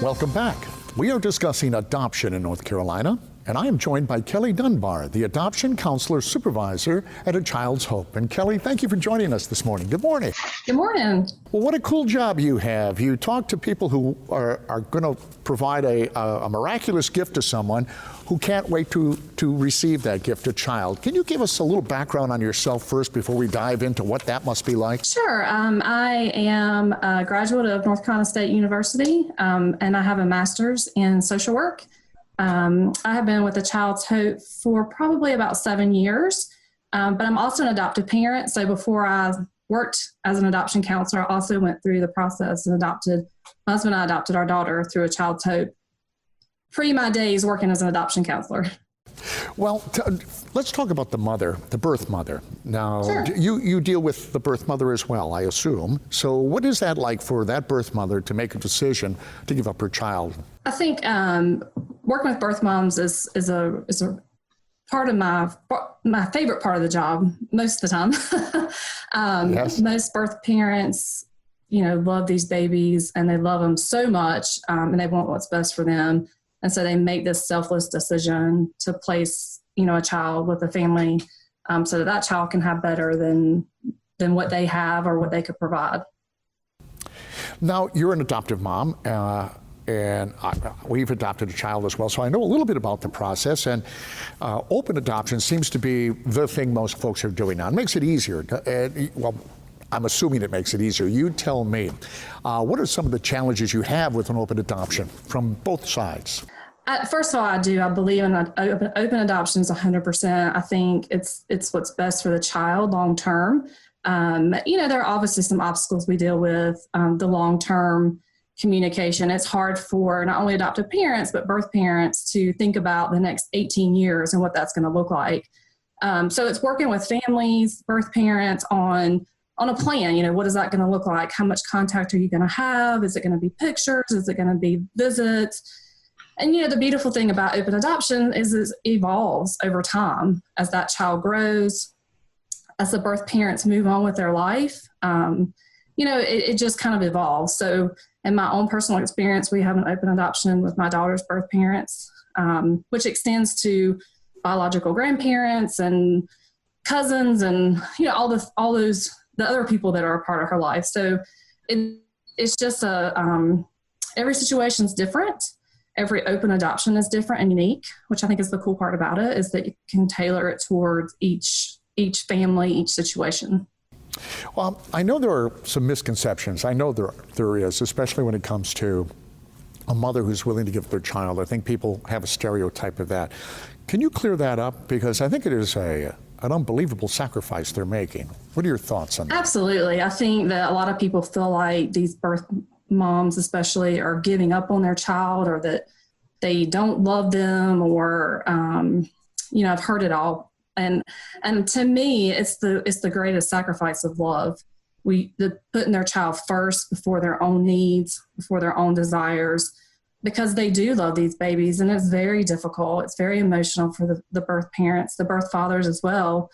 Welcome back. We are discussing adoption in North Carolina, and I am joined by Kelly Dunbar, the adoption counselor supervisor at A Child's Hope. And Kelly, thank you for joining us this morning. Good morning. Good morning. Well, what a cool job you have. You talk to people who are going to provide a miraculous gift to someone who can't wait to receive that gift, a child. Can you give us a little background on yourself first before we dive into what that must be like? Sure. I am a graduate of North Carolina State University, and I have a master's in social work. I have been with A Child's Hope for probably about 7 years, but I'm also an adoptive parent. So before I worked as an adoption counselor, I also went through the process and adopted my husband and I adopted our daughter through A Child's Hope. Pre my days working as an adoption counselor. Well, let's talk about the mother, the birth mother. Now, Sure. you deal with the birth mother as well, I assume. So what is that like for that birth mother to make a decision to give up her child? I think working with birth moms is a part of my favorite part of the job most of the time. Yes. Most birth parents, love these babies and they love them so much, and they want what's best for them. And so they make this selfless decision to place, a child with a family, so that child can have better than what they have or what they could provide. Now, you're an adoptive mom, and we've adopted a child as well, so I know a little bit about the process. And open adoption seems to be the thing most folks are doing now. It makes it easier. Well, I'm assuming it makes it easier. You tell me, what are some of the challenges you have with an open adoption from both sides? First of all, I believe in open adoptions 100%. I think it's what's best for the child long term. There are obviously some obstacles we deal with, the long-term communication. It's hard for not only adoptive parents, but birth parents to think about the next 18 years and what that's going to look like. So it's working with families, birth parents on a plan. What is that going to look like? How much contact are you going to have? Is it going to be pictures? Is it going to be visits? And, the beautiful thing about open adoption is it evolves over time as that child grows, as the birth parents move on with their life. It just kind of evolves. So in my own personal experience, we have an open adoption with my daughter's birth parents, which extends to biological grandparents and cousins and, all those the other people that are a part of her life. So it's just every situation is different. Every open adoption is different and unique, which I think is the cool part about it, is that you can tailor it towards each family, each situation. Well, I know there are some misconceptions. I know there is, especially when it comes to a mother who's willing to give their child. I think people have a stereotype of that. Can you clear that up? Because I think it is an unbelievable sacrifice they're making. What are your thoughts on that? Absolutely. I think that a lot of people feel like these birth moms especially are giving up on their child, or that they don't love them, or I've heard it all. And to me, it's the greatest sacrifice of love. Putting their child first before their own needs, before their own desires, because they do love these babies, and it's very difficult. It's very emotional for the birth parents, the birth fathers as well.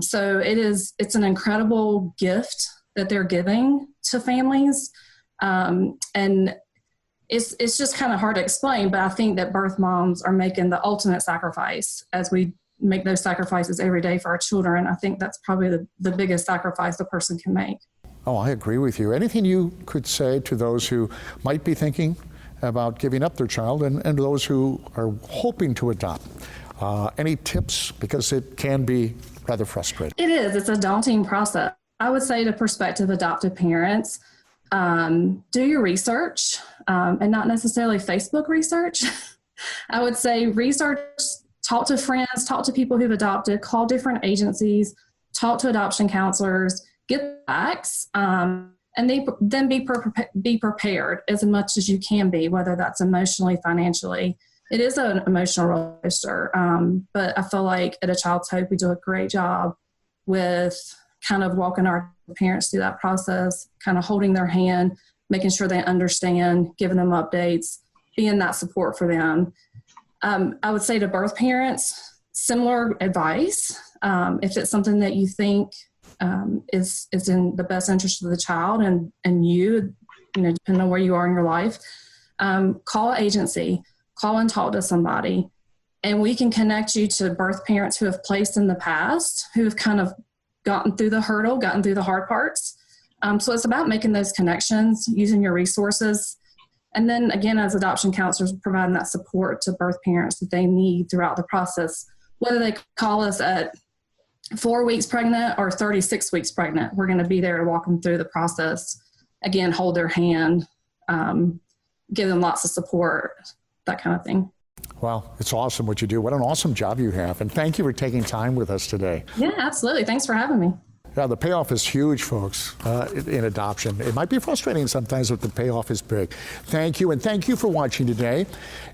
So it's an incredible gift that they're giving to families. And it's just kind of hard to explain, but I think that birth moms are making the ultimate sacrifice as we make those sacrifices every day for our children. I think that's probably the biggest sacrifice a person can make. Oh, I agree with you. Anything you could say to those who might be thinking about giving up their child and those who are hoping to adopt? Any tips? Because it can be rather frustrating. It is. It's a daunting process. I would say to prospective adoptive parents, do your research, and not necessarily Facebook research. I would say research, talk to friends, talk to people who've adopted, call different agencies, talk to adoption counselors, get facts, and then be prepared as much as you can be, whether that's emotionally, financially. It is an emotional roller coaster, but I feel like at A Child's Hope, we do a great job with kind of walking our parents through that process, kind of holding their hand, making sure they understand, giving them updates, being that support for them. I would say to birth parents, similar advice. If it's something that you think is in the best interest of the child and you, depending on where you are in your life, call an agency, call and talk to somebody, and we can connect you to birth parents who have placed in the past, who have kind of gotten through the hurdle, gotten through the hard parts. So it's about making those connections, using your resources. And then again, as adoption counselors, providing that support to birth parents that they need throughout the process. Whether they call us at 4 weeks pregnant or 36 weeks pregnant, we're going to be there to walk them through the process. Again, hold their hand, give them lots of support, that kind of thing. Well, it's awesome what you do. What an awesome job you have. And thank you for taking time with us today. Yeah, absolutely. Thanks for having me. Yeah, the payoff is huge, folks, in adoption. It might be frustrating sometimes, but the payoff is big. Thank you, and thank you for watching today.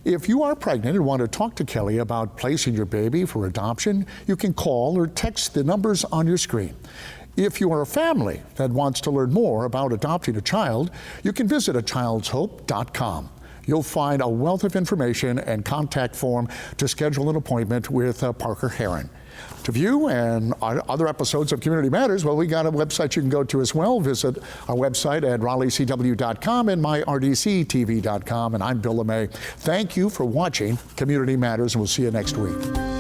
If you are pregnant and want to talk to Kelly about placing your baby for adoption, you can call or text the numbers on your screen. If you are a family that wants to learn more about adopting a child, you can visit achildshope.com. You'll find a wealth of information and contact form to schedule an appointment with Parker Heron. To view and other episodes of Community Matters, well, we got a website you can go to as well. Visit our website at RaleighCW.com and myrdctv.com. And I'm Bill LeMay. Thank you for watching Community Matters, and we'll see you next week.